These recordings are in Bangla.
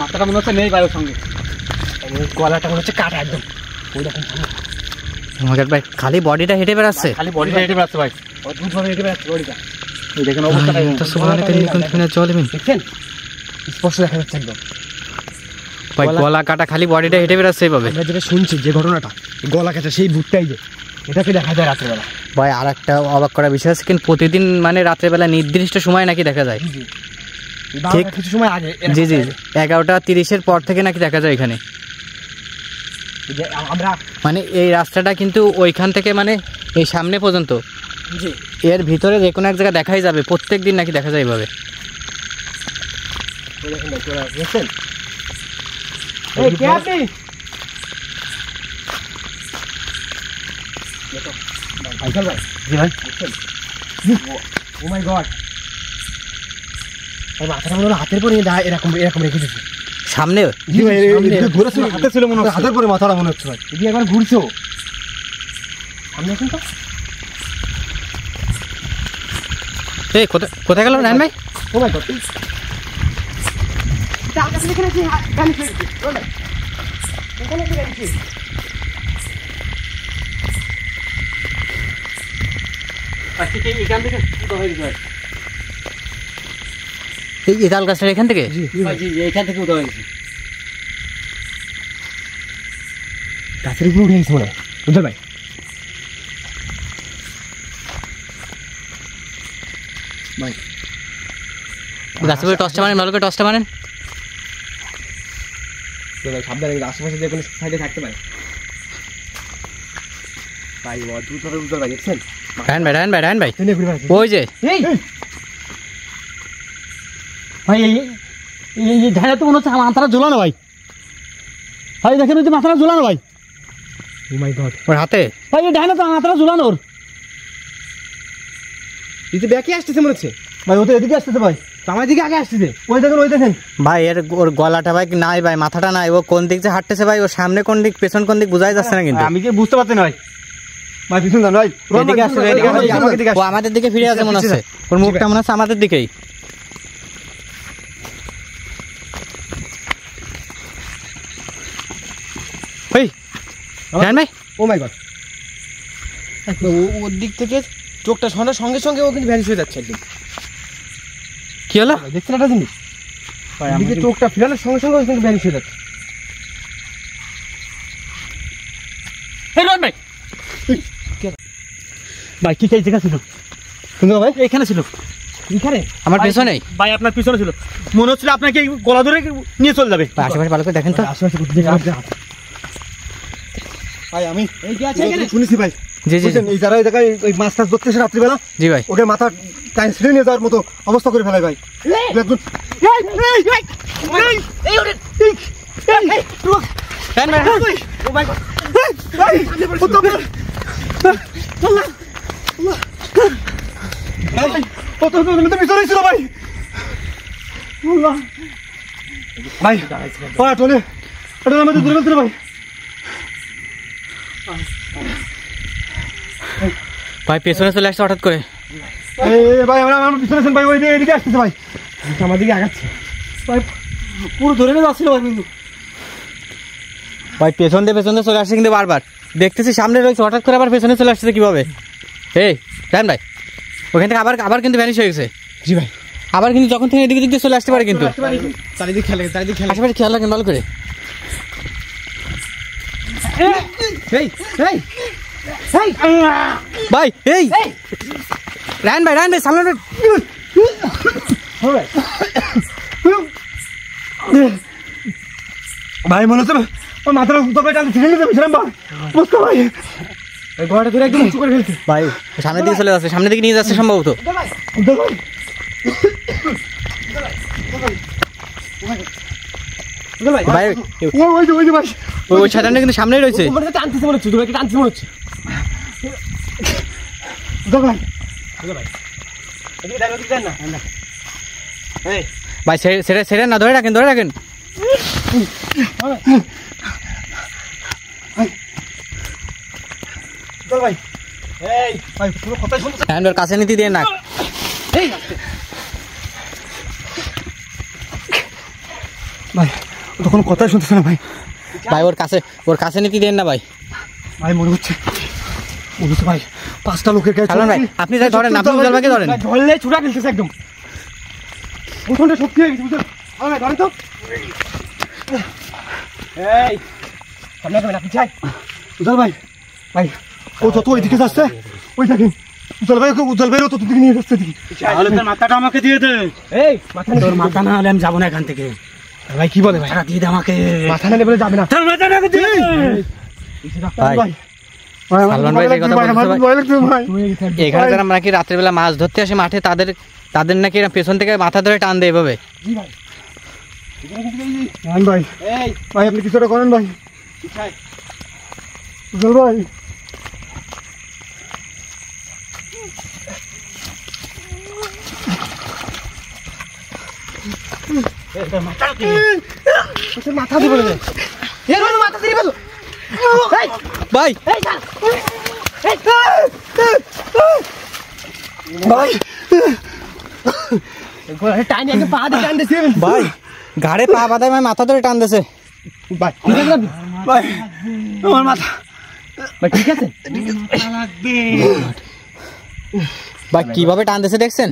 মাথাটা মনে হচ্ছে নেই বায়ুর সঙ্গে, গলাটা মনে হচ্ছে কাটা একদম ওই রকম। আমাকে ভাই খালি বডিটা হেঁটে বেড়াচ্ছে, খালি বডিটা হেঁটে বেড়াচ্ছে ভাই, অদ্ভুতভাবে হেঁটে বেড়াচ্ছে বডিটা। এই দেখেন অবস্থাটা, দেখছেন স্পষ্ট দেখা যাচ্ছে একদম ভাই, গলা কাটা খালি বডিটা হেঁটে বেড়াচ্ছে এইভাবে। আমরা যেটা শুনছি যে ঘটনাটা গলা কাটা, সেই ভূতটাই যে এটাকে দেখা যায় রাত্রেবেলা। ভাই আর একটা অবাক করা বিষয় আছে, কিন্তু প্রতিদিন মানে রাত্রেবেলা নির্দিষ্ট সময় নাকি দেখা যায়, ঠিক কিছু সময় আগে। জি জি, 11:30 পর থেকে নাকি দেখা যায় এখানে। আমরা মানে এই রাস্তাটা কিন্তু ওইখান থেকে মানে এই সামনে পর্যন্ত, জি এর ভিতরে যে কোনো এক জায়গায় দেখাই যাবে, প্রত্যেক দিন নাকি দেখা যায় এইভাবে। দেখছেন মাথাটা মনে হলো হাতের পরে এরকম এরকম রেখে দিচ্ছে সামনে। হাতে ছিল মনে হচ্ছে, হাতের পরে মাথাটা মনে হচ্ছে ভাই, যদি একবার ঘুরছো সামনে এখন তো। এই কোথায় গেল নাইন ভাই? ও মাই গড, এই তাল গাছটা এখান থেকে? এইখান থেকে উঠে হয়েছে, গাছের উপরে উঠে গেছে মনে হয় বুঝলেন ভাই। ভাই গাছের উপরে টসটা মারেন, ভালো করে টসটা মারেন। সাবধানে, আশেপাশে যে কোনো সাইডে থাকতে পারে ভাই। অদ্ভুত ভাই, দেখছেন রায়ন ভাই, রায়ন ভাই, রায়ন ভাই, ওই যে ভাই এই ধারে তো মনে হচ্ছে মাথাটা ঝুলানো ভাই। ভাই দেখেন ওই যে মাথাটা ঝুলানো ভাই। ও মাই গড, ওর হাতে ভাই এই ধারে তো মাথাটা ঝুলানো ওর। এই যে ব্যাকে আসতেছে মনে হচ্ছে ভাই, ও তো এদিকে আসতেছে ভাই, আমার দিকে আগে আসতেছে। ওই দেখেন, ওই দেখেন ভাই, ওর গলাটা ভাই নাই ভাই, মাথাটা নাই, ও কোন দিক যে হাঁটতেছে ভাই, ও সামনে কোন দিক পেছন কোন দিক বোঝাই যাচ্ছে না কিন্তু। আমি কি বুঝতে পারছি না ভাই। ভাই পিছন যান ভাই, এদিকে আসছে, ও আমাদের দিকে ফিরে আসে মনে হচ্ছে, ওর মুখটা মনে হচ্ছে আমাদের দিকেই। ওই রায়ন ভাই, ও মাই গড, ওর দিক থেকে চোখটা শোনার সঙ্গে সঙ্গে ও কিন্তু ভ্যানিশ হয়ে যাচ্ছে একদম। কি হলো দেখছেন একটা জিনিস ভাই, এদিকে চোখটা ফেরানোর সঙ্গে সঙ্গে ও কিন্তু ভ্যানিশ হয়ে যাচ্ছে। ভাই ভাই কি এই জায়গা ছিল ভাই? এখানে ছিল, এখানে আমার পেছনে ভাই, আপনার পিছনে ছিল, মনে হচ্ছিল আপনাকে গলা ধরে নিয়ে চলে যাবে। আশেপাশে ভালো করে দেখেন তো। ভাই আমি এই কি আছে এখানে শুনেছি ভাই। জি জি, এই যারা এই জায়গায় ওই মাছ টাছ ধরতেছে রাত্রিবেলা, জি ভাই, ওকে মাথা টাইম ছিঁড়ে নিয়ে যাওয়ার মতো অবস্থা করে ফেলায় ভাই। পিছনে ছিল ভাই, ভাই টলে এটা আমাদের ধরে ফেলছিল ভাই। ভাই পেছনে চলে আসছে হঠাৎ করে। ভাই আমরা আমার পিছনে আছেন ভাই, ওই এদিকে আসতেছে ভাই, আমার দিকে আগাচ্ছে ভাই, পুরো ধরে নিয়ে যাচ্ছিল ভাই। কিন্তু ভাই পেছন দিয়ে চলে আসছে কিন্তু বারবার, দেখতেছি সামনে রয়েছে, হঠাৎ করে আবার পেছনে চলে আসছে কিভাবে? এই রায়ন ভাই, ওখান থেকে আবার কিন্তু ভ্যানিশ হয়ে গেছে। জি ভাই, আবার কিন্তু যখন থেকে এদিকে দিক দিয়ে চলে আসতে পারে কিন্তু। চারিদিকে খেলে, চারিদিকে খেলে, আশেপাশে খেয়াল রাখেন ভালো করে। ভাই এই রায়ন ভাই, রায়ন ভাই সামনে ভাই, মনে হচ্ছে মাথার টানতে ছিঁড়ে নিতে পেরেছিলাম ভাই, বুঝতে ভাই ঘোড়াটা ধরে একদম উঁচু করে ফেলছে ভাই, সামনের দিকে চলে যাচ্ছে, সামনের দিকে নিয়ে যাচ্ছে সম্ভবত। ভাই ওই শয়তানটা কিন্তু সামনেই রয়েছে। টানতেছে মনে হচ্ছে, তোমাকে টানতেছে মনে হচ্ছে ভাই। সেটা না, ধরে রাখেন, ধরে রাখেন। কাছে নিতে দিয়ে না, ভাই ও তো কোনো কথাই শুনতেছে না ভাই। ভাই ওর কাছে নিতে দেন না ভাই। ভাই মনে হচ্ছে ভাই 5টা লোকের গায়ে সালমান ভাই আপনি যাই ধরেন, আপনি উজ্জ্বল ভাইকে ধরেন। ধরলে ছুটা খেলতেছে একদম, প্রথমটা শক্তি হয়ে গেছে বুঝলেন। ভাই ধরেন তো, এই সামনে যাবেন আপনি চাই। উজ্জ্বল ভাই ভাই ও যত ওইদিকে যাচ্ছে ওই দেখেন উজ্জ্বল ভাইও তত দিকে নিয়ে যাচ্ছে। তাহলে তোর মাথাটা আমাকে দিয়ে দে। এই মাথা তোর মাথা না হলে আমি যাবো না এখান থেকে। ভাই কি বলে ভাই, টাকা দিয়ে দে আমাকে। মাথা না বলে যাবে না। তোর মাথা আমাকে দিয়ে দে। ভাই সালমান ভাই যে কথা বলছে ভাই, এখানে যারা নাকি রাত্রিবেলা মাছ ধরতে আসে মাঠে, তাদের নাকি পেছন থেকে মাথা ধরে টান দেয় এভাবে। ভাই ভাই আপনি কিছুটা করেন ভাই। উজ্জ্বল ভাই মাথা দিয়ে বলে মাথা দিয়ে বলো ভাই ভাই টাইম আগে পা দিয়ে টান দিয়েছে ভাই, ঘাড়ে পা বাঁধায় ভাই মাথা ধরে টান দিয়েছে। ভাই ভাই আমার মাথা ভাই ঠিক আছে ভাই কিভাবে টান দিয়েছে দেখছেন?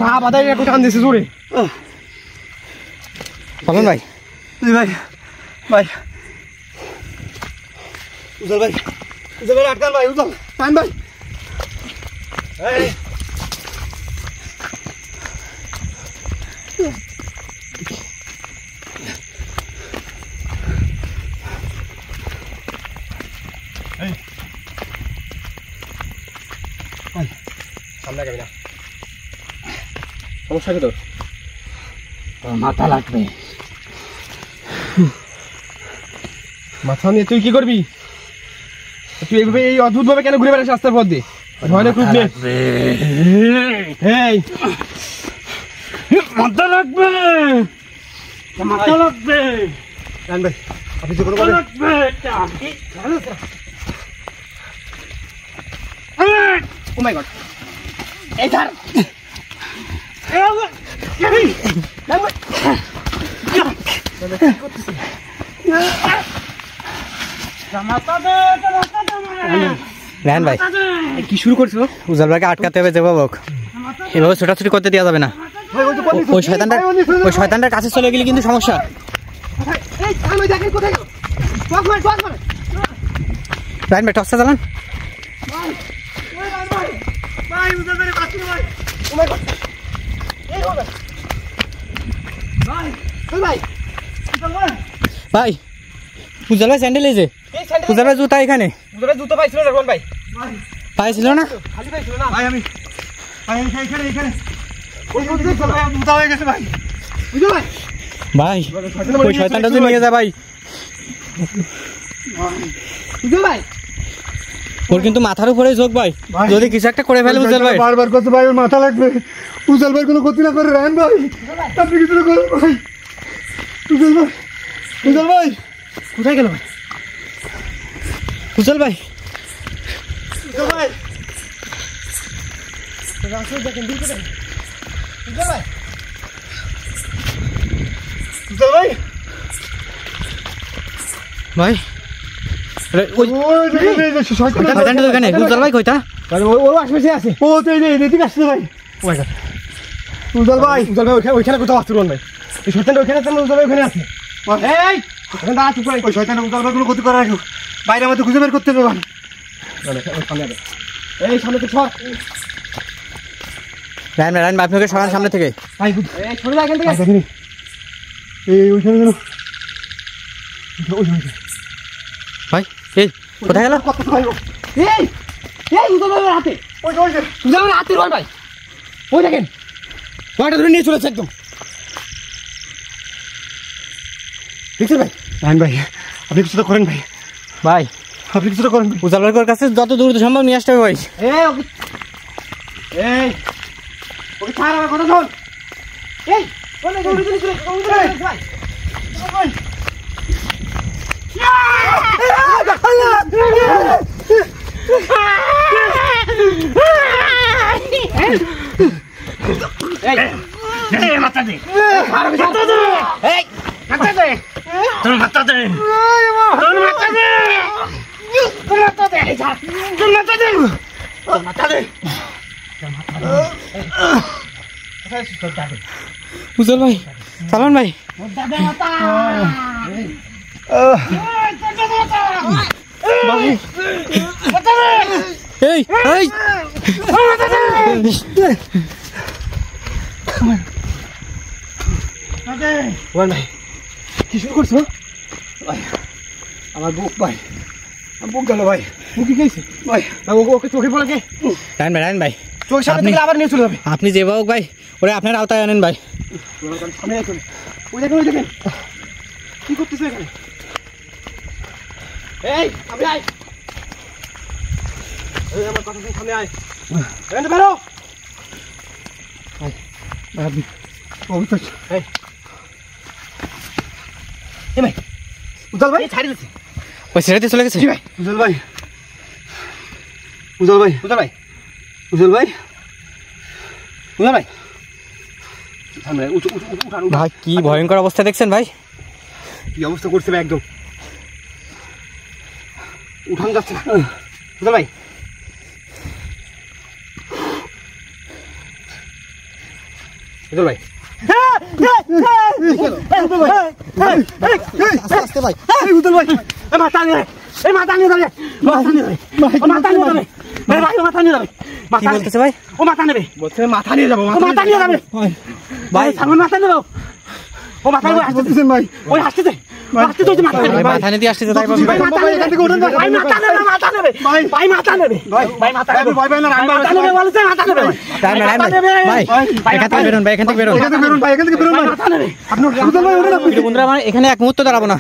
পা বাঁধায় একটু টান দিয়েছে জোরে। সালমান ভাই ভাই ভাই উজ্জ্বল ভাই আটকান ভাই, উজ্জ্বল টান ভাই। সামনে যাবি না, সমস্যা কি তোর? মাথা লাগবে। মাথা নিয়ে তুই কি করবি? তুই এইভাবে এই অদ্ভুত ভাবে কেন ঘুরে বেড়াস রাস্তার পথ দিয়ে? ভয় খুব নেই। মাথা লাগবে, মাথা লাগবে। জান ভাই আপনি যে কোনো মাথা বলেন লাগবে। ও মাই গড এই ধর রেহান ভাই কি শুরু করছো? উজ্জ্বল ভাইকে আটকাতে হবে যেভাবে হোক, এভাবে ছোটাছুটি করতে দেওয়া যাবে না। ওই শয়তানটার কাছে চলে গেলে কিন্তু সমস্যা। রায়ন ভাই টসটা চালান। ভাই উজ্জ্বল ভাই স্যান্ডেল এই যে, উজ্জ্বল ভাই জুতা এখানে জুতো পাইছিল না ভাই? পাইছিল না? খালি পাইছিল না ভাই। আমি ভাই এখানে ওই জুতো হয়ে গেছে ভাই। বুঝলো ভাই ভাই ওই শয়তানটা যদি নিয়ে যায় ভাই, বুঝলো ভাই ওর কিন্তু মাথার উপরে ঝোঁক ভাই, যদি কিছু একটা করে ফেলে উজ্জ্বল ভাই। বারবার করতে ভাই ওর মাথা লাগবে। উজ্জ্বল ভাই কোনো ক্ষতি না করে রায়ন ভাই, আপনি কিছু না করেন ভাই। উজ্জ্বল ভাই কোথায় গেল ভাই? উজ্জ্বল ভাই উজ্জ্বল ভাই রাস্তায় দেখেন দিকে দেখেন। উজ্জ্বল ভাই ভাই শয়তানটা তো এখানে। উজ্জ্বল ভাই কইতা ওর আশেপাশে আছে। ও তো এই দিকে আসছে ভাই। ও মাই গড উজ্জ্বল ভাই ওইখানে কোথাও আসছে ভাই। এই শয়তানটা ওইখানে আছে না? উজ্জ্বল ভাই ওখানে আছে। এই ওখানে দাঁড়া চুপ করে। ওই শয়তানটা উজ্জ্বল ভাই কোনো ক্ষতি করে রাখো, বাইরে আমাদের খুঁজে বের করতে হবে ভাই। এই সামনে তো সর রায়ন ভাই আপনাকে সরান সামনে থেকে। ভাই এই সরে যা এখান থেকে। দেখিনি এই ওইখানে গেল ভাই এই কোথায় গেল? এই এই উজ্জ্বল ভাইয়ের হাতে, উজ্জ্বল ভাইয়ের হাতে রয় ভাই। ওই দেখেন ওটা ধরে নিয়ে চলেছে একদম। দেখছেন ভাই? রায়ন ভাই আপনি কিছুটা করেন ভাই। ভাই আপনি কিছুটা করেন। উজ্জ্বল ভাইয়ের কাছে যত দূর সম্ভব নিয়ে আসতে হবে ভাই। এই ওকে ছাড়, আমার কথা শোন। এই বলে দৌড়ে চলে ভাই। ভাই মাথা দে, তোর মাথা দে তোর মাথা দে তোর মাথা দে তোর মাথা দে তোর মাথা দে উজ্জ্বল ভাই, সালমান ভাই, এই এই ভাই কি শুরু করছো ভাই? আমার বুক ভাই, আমার বুক গেল ভাই। বুক কি গেছে ভাই? ওকে চোখে পড়ে কে? রায়ন ভাই, চোখের সামনে থেকে আবার নিয়ে চলে যাবে। আপনি যে হোক ভাই, ওরা আপনার আওতায় আনেন ভাই। সামনে আসুন। ওই দেখেন, ওই দেখেন কি করতেছে এখানে? এই আপনি আয়, এই আমার কথা শুনে সামনে আয়। এখানে বেরো। আপনি অবস্থা এই এ ভাই, উজ্জ্বল ভাই ছাড়ি দিচ্ছে। ওই ছেড়ে চলে গেছে ভাই উজ্জ্বল ভাই, উজ্জ্বল ভাই, উজ্জ্বল ভাই, উজ্জ্বল ভাই, উজ্জ্বল ভাই সামনে উঠো উঠো উঠো উঠান। ভাই কি ভয়ঙ্কর অবস্থা দেখছেন ভাই? কি অবস্থা করছে ভাই, একদম উঠান যাচ্ছে না। উজ্জ্বল ভাই, উজ্জ্বল ভাই, আস্তে ভাই, উজ্জ্বল ভাই, মাথা নিয়ে মাথা নিয়ে যাবে, মাথা নিয়ে যাবে, মাথা নিয়ে যাবে, ভাই মাথা নিয়ে যাবে। কি বলতেছে ভাই? ও মাথা নেবে, বলছে মাথা নিয়ে যাবো, মাথা নিয়ে যাবে ভাই সামনে মাথা নেবে। ও মাথা নিয়ে আসতেছেন ভাই, ওই আসতেছে আসতেছে, ওই মাথা নেবে মাথা নিয়ে আসতেছে তাই বলছি ভাই, মাথা এখান থেকে উঠেন ভাই, মাথা নেবে, মাথা নেবে ভাই, ভাই মাথা নেবে ভাই, মাথা নেবে ভাই, ভাই না মাথা নেবে বলছে, মাথা নেবে ভাই, এখান থেকে বেরোন ভাই, এখান থেকে বেরোন, এখান থেকে বেরোন ভাই, এখান থেকে বেরোন ভাই, মাথা নেবে। আপনি উজ্জ্বল ভাই ওঠেন, আপনি বন্ধুরা, আমার এখানে এক মুহূর্ত দাঁড়াবো না।